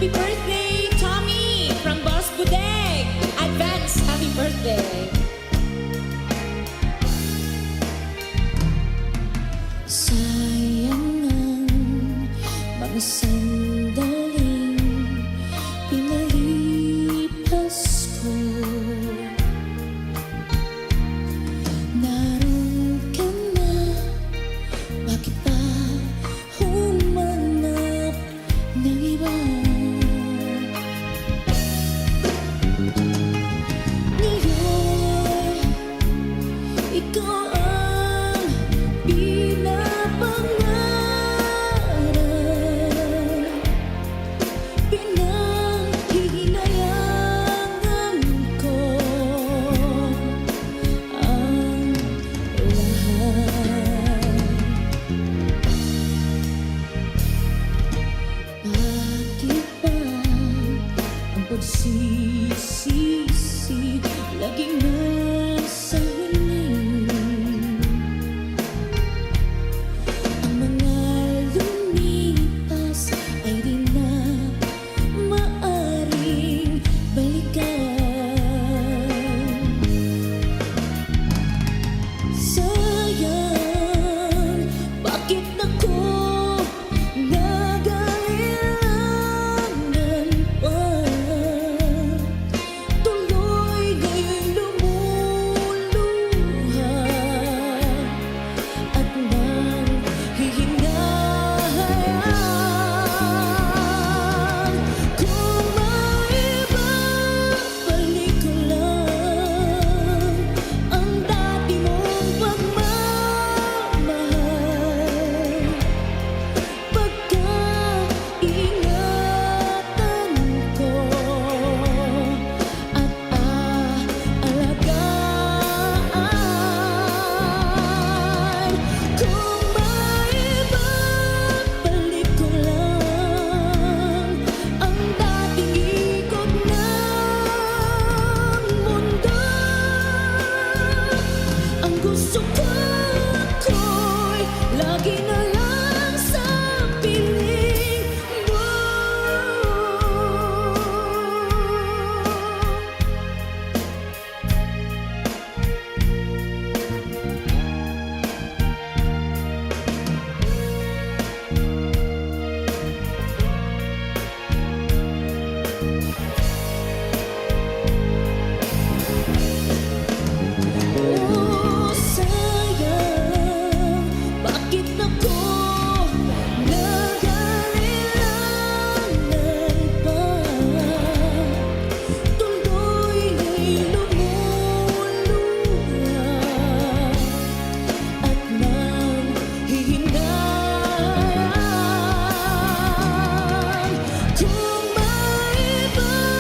Happy birthday, Tommy, from Boss Budeg. Advance, happy birthday. Sayang ang mga sandaling pinalipas ko. Naroon ka na, bakit pa humanap ng iba? Ngayon, ikaw ang pinapangarap, pinanghihinayangan ko ang lahat. Bakit ba ang pagsisisi laging nasa huli? Ang mga lumipas ay di na maaring balikan. Sayang, bakit ako nag-aalilangan pa? Tuloy ngayon'y lumuluha at nanghihinayan. Kung maibabalik ko lang ang dati mong pagmamahal, pagkaingatan ko at aalagaan. Kung maibabalik ko lang ang dating ikot ng mundo, ang gusto ko ako'y lagi na lang sa piling mo. Oh, sayang, bakit ako nag-aalilangan pa? Tuloy nga'y lumuluha at nanghihinayan. Kung maibabalik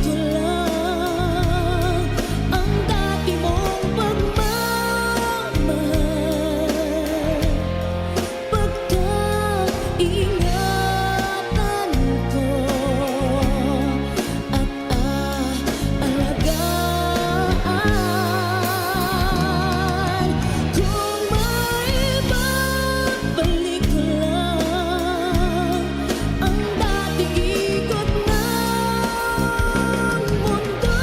ko lang ang dati mong pagmamahal, pagkaingatan ko at aalagaan. Kung maibabalik ko lang ang dating ikot ng mundo,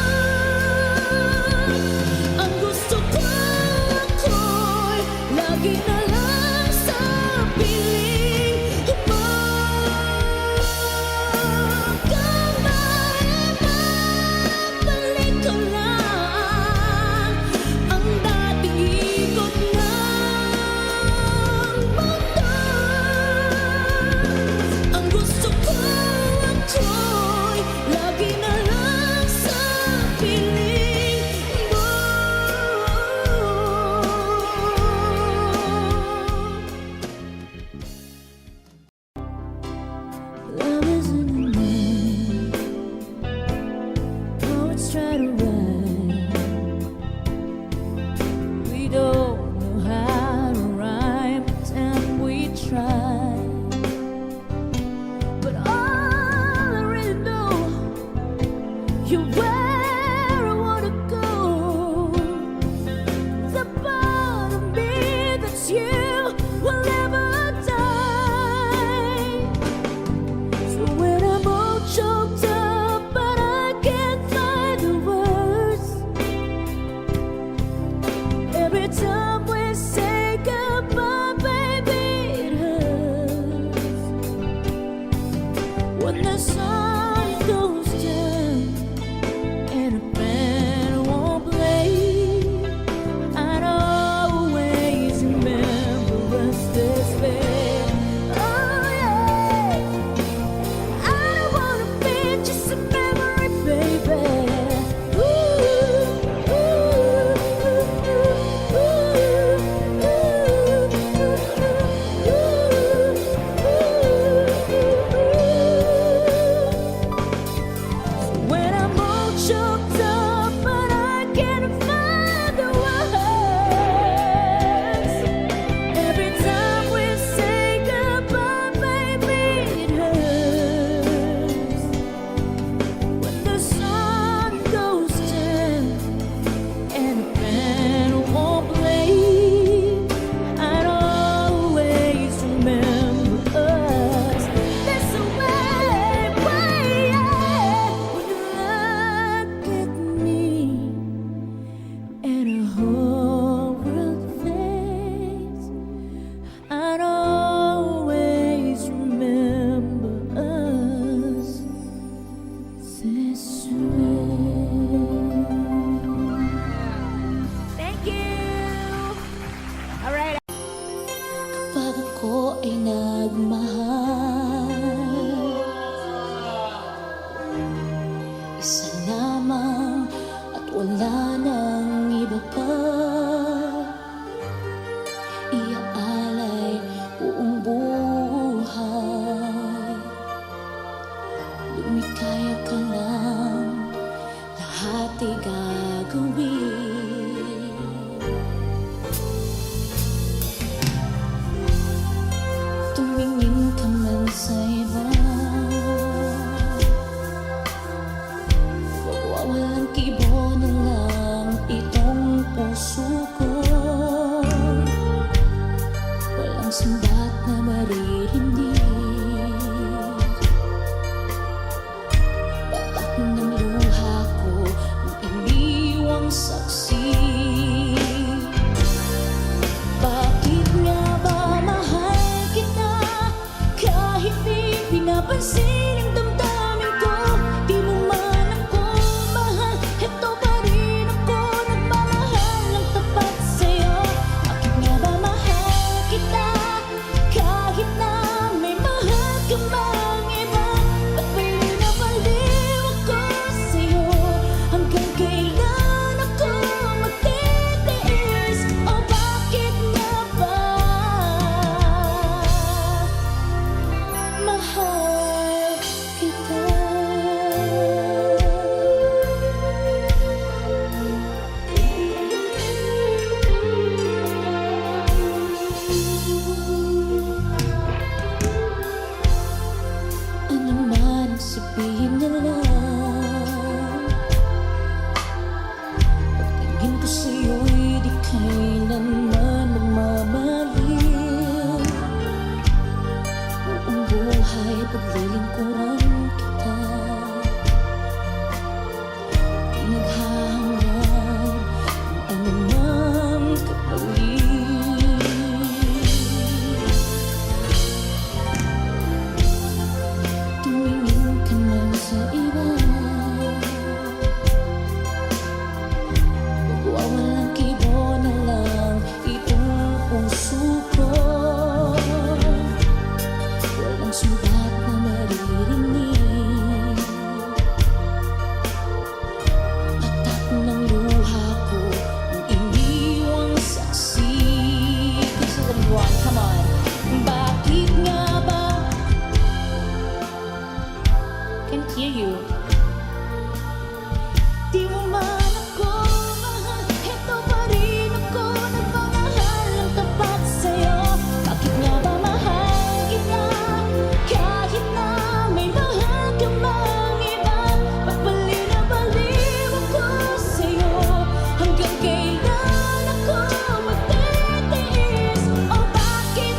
ang gusto ko ako'y lagi na lang sa piling mo. Kung maibabalik ko lang ang dating ikot ng mundo, ang gusto ko ako'y lagi na lang sa piling mo. ako ay nagmahal, isa lamang at wala nang iba pa. Iaalay buong buhay, lumikaya ka lang, lahat ay gagawin. Tumingin ka man sa iba, wawalang kibo na lang itong puso ko. Walang sumbat na maririnig, patak ng luha ko ang iniwang saksi. Bakit nga ba mahal kita kahit di pinapansin ang damdamin ko? Di mo man ako mahal, eto pa rin ako nagmamahal ng tapat sa'yo. Bakit nga ba mahal kita kahit na may mahal ka mang iba? Ba't baliw na baliw ako sa'yo? Hanggang kailan ako magtitiis? O bakit nga ba mahal kita? Ano man ang sabihin nila, pagtingin ko sa'yo'y di kailanman magmamaliw. Buong buhay paglilingkuran kita, di naghahangad ng anumang kapalit. Tumingin ka man sa iba, wawalang kibo na lang itong puso ko. Walang sumbat na maririnig, patak ng luha ko ang iniwang saksi. This is the one, come on. Bakit nga ba? Can't hear you. Di mo man ako mahal, eto pa rin ako nagmamahal ng tapat sa'yo. Bakit nga ba mahal kita kahit na may mahal ka mang iba? Ba't baliw na baliw ako sa'yo? Hanggang kailan ako magtitiis? O bakit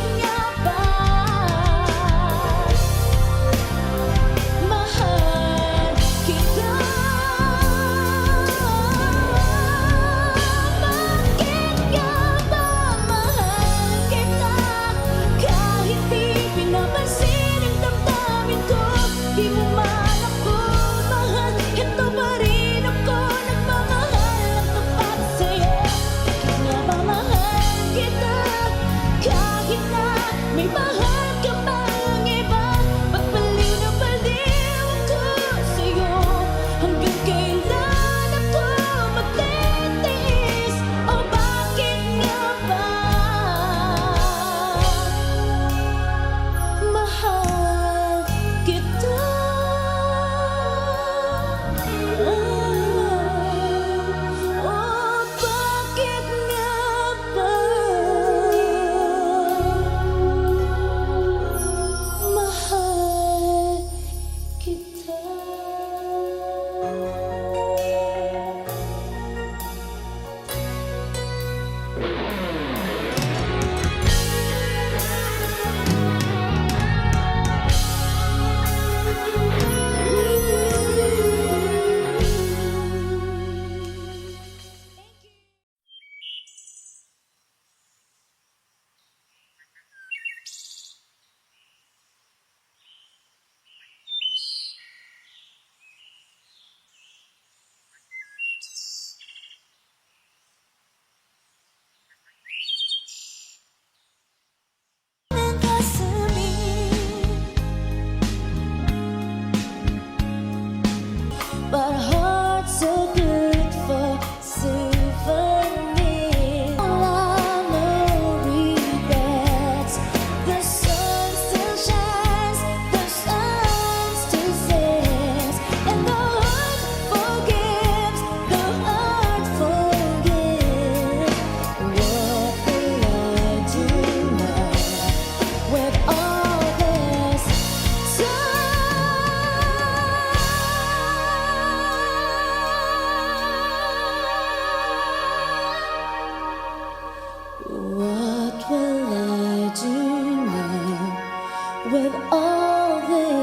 with all this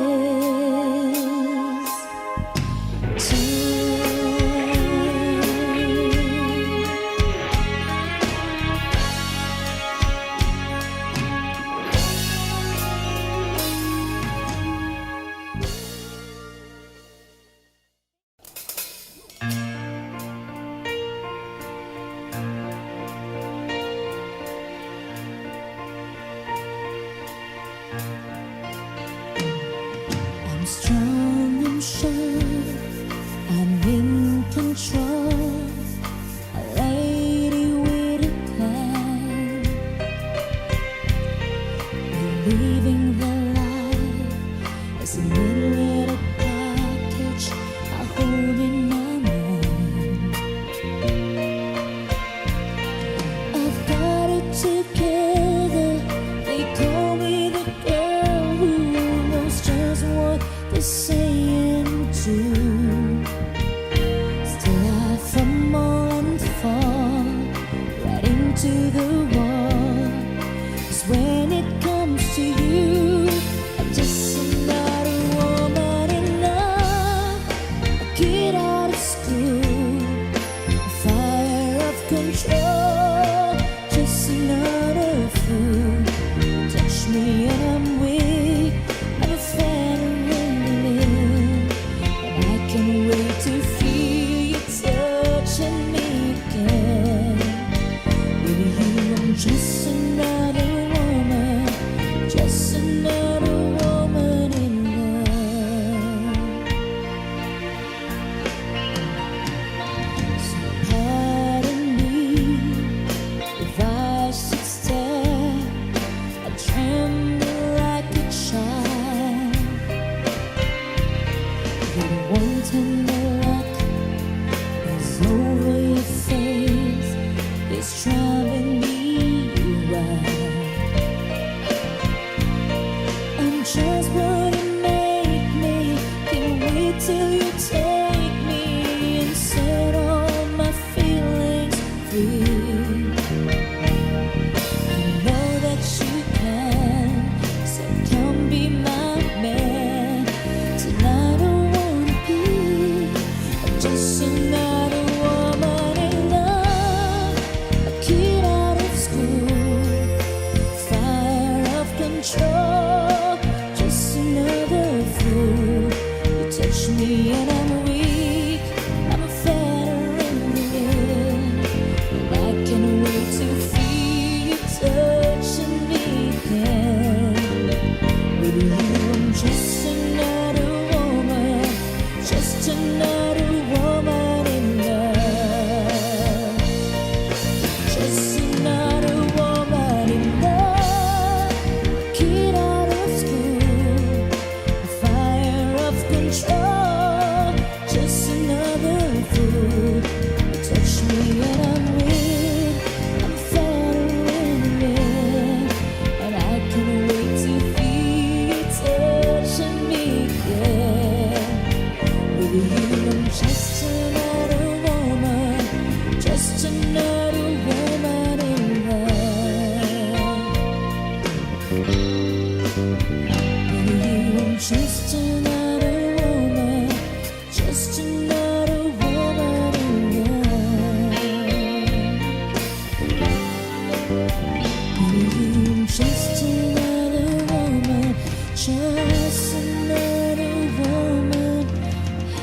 I'm strong and sure I'm in control, a lady with a plan, believing the life is a little package I hold in my hand. I've got it together, they call me the girl who knows just what they're saying too. Still I fumble and fall right into the wall. 'Cause when it comes to you, I'm just another woman enough. I get out of school, a fire of control, just another fool. Touch me and I'm weak, I'm a feeling, and I can't wait to feel you touching me again. With you I'm just another woman, just another woman in love. So pardon me if I should stare, I tremble like a child. The one tender look is over your face, it's driving me wild. I'm just what you make me, can't wait till you take me and set all my feelings free. I know that you can, so come be my man. Tonight I wanna be just another woman in love. A kid out of school, fire of control, just another fool. You touch me and I'm weak, I'm a veteran, and I can't wait to feel you touching me again. With you I'm just another woman, just another woman in love. Just another woman in love. Kid out of school, a fire of control, just another fool. You touch me and I'm weak, I'm feeling, and I can't wait to feel you touching me again. With you I'm just another woman, just another woman in love. With you I'm just another woman, just another woman in love. With you I'm just another woman, just another woman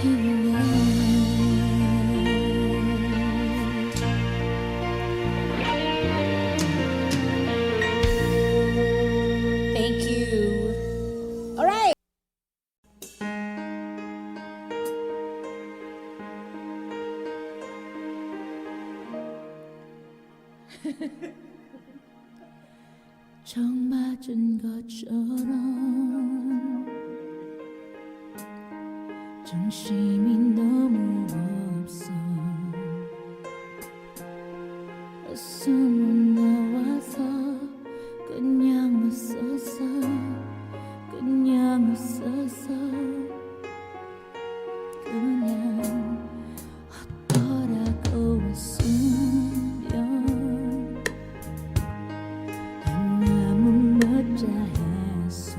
in love. Thank you. All right. 처음 맞은 것처럼 정신이 너무 없어. 어서 못 나와서 그냥 웃었어, 그냥 웃었어. 그냥 어떠라고 웃으면 한 마음은 멋자 했어.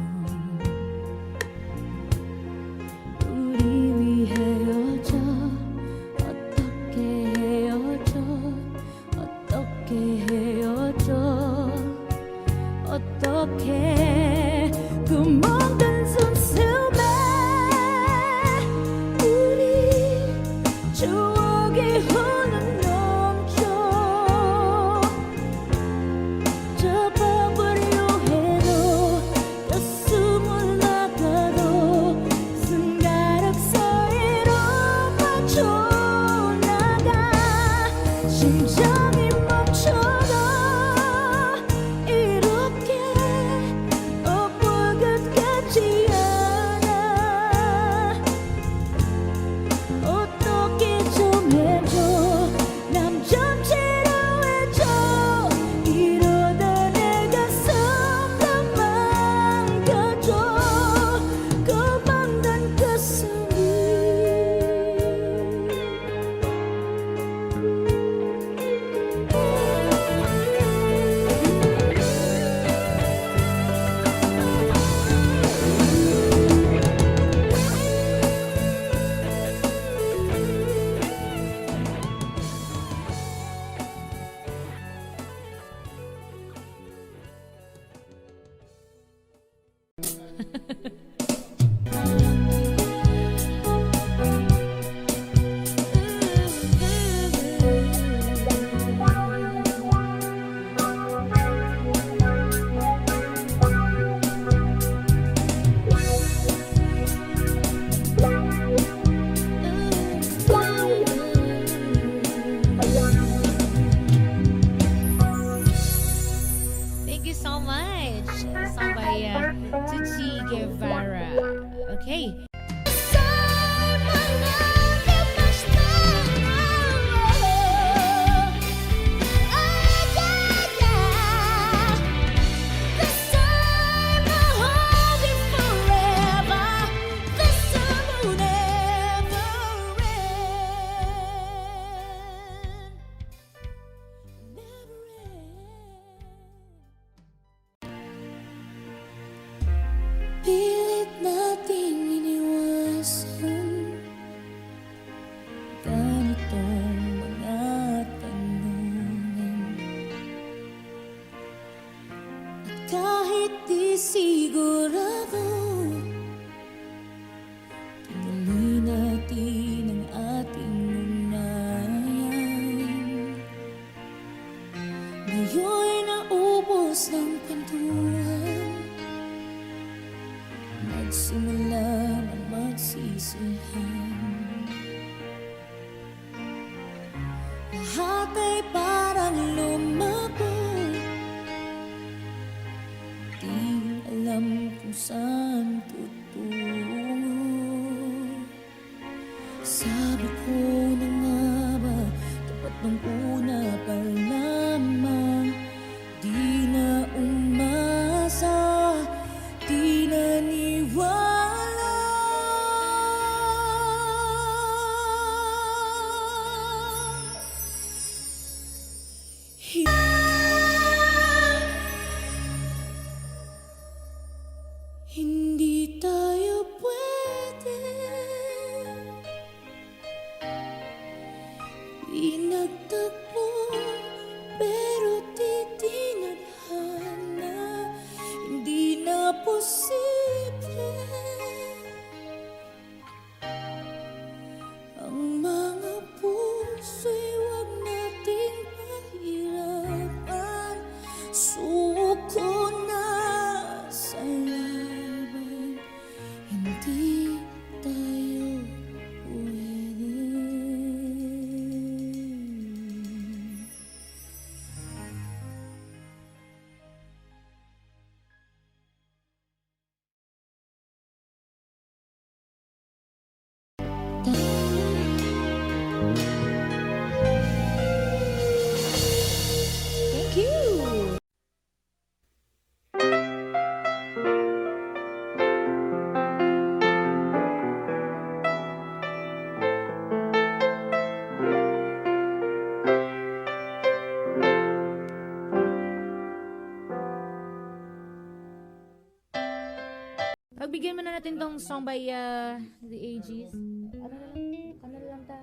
어떡해 구멍든 숨숨에 우리 추억이 흘러넘쳐 잡아보려 해도 가슴을 나가도 손가락 사이로 빠져나가 심장이 멈춰도 이렇게 엎을 것 같지 않아 어떻게 좀 해줘 남 좀 치료해줘 이러다 내 가슴 다 망가져 고만단 가슴이 Thank you so much. Song by Tucci Guevara. Okay. Pilit nating iniwasan ganitong mga tanungan at kahit di sigurado tinuli natin ang ating ugnayan ngayon'y naubos ng kwentuhan nagsimula na magsisihan lahat ay parang lumago di alam kung saan tutungo sabi ko na nga ba dapat nung una pa lamang di na umasa di naniwala hindi tayo pwede pinagtagpo pero di tinadhana hindi na posible ang mga puso'y huwag nating pahirapan suko na sa laban hindi tayo pwede Thank you. Pagbigyan muna natin tong song by The Aegis. Ano na lang ta?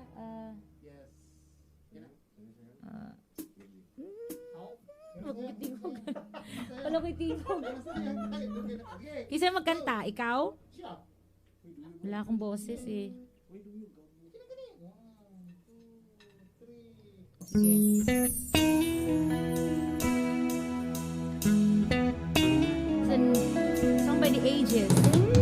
Wala ko'y tingog. Isa magkanta, ikaw? Wala akong boses eh. Sige. Song by the Ages.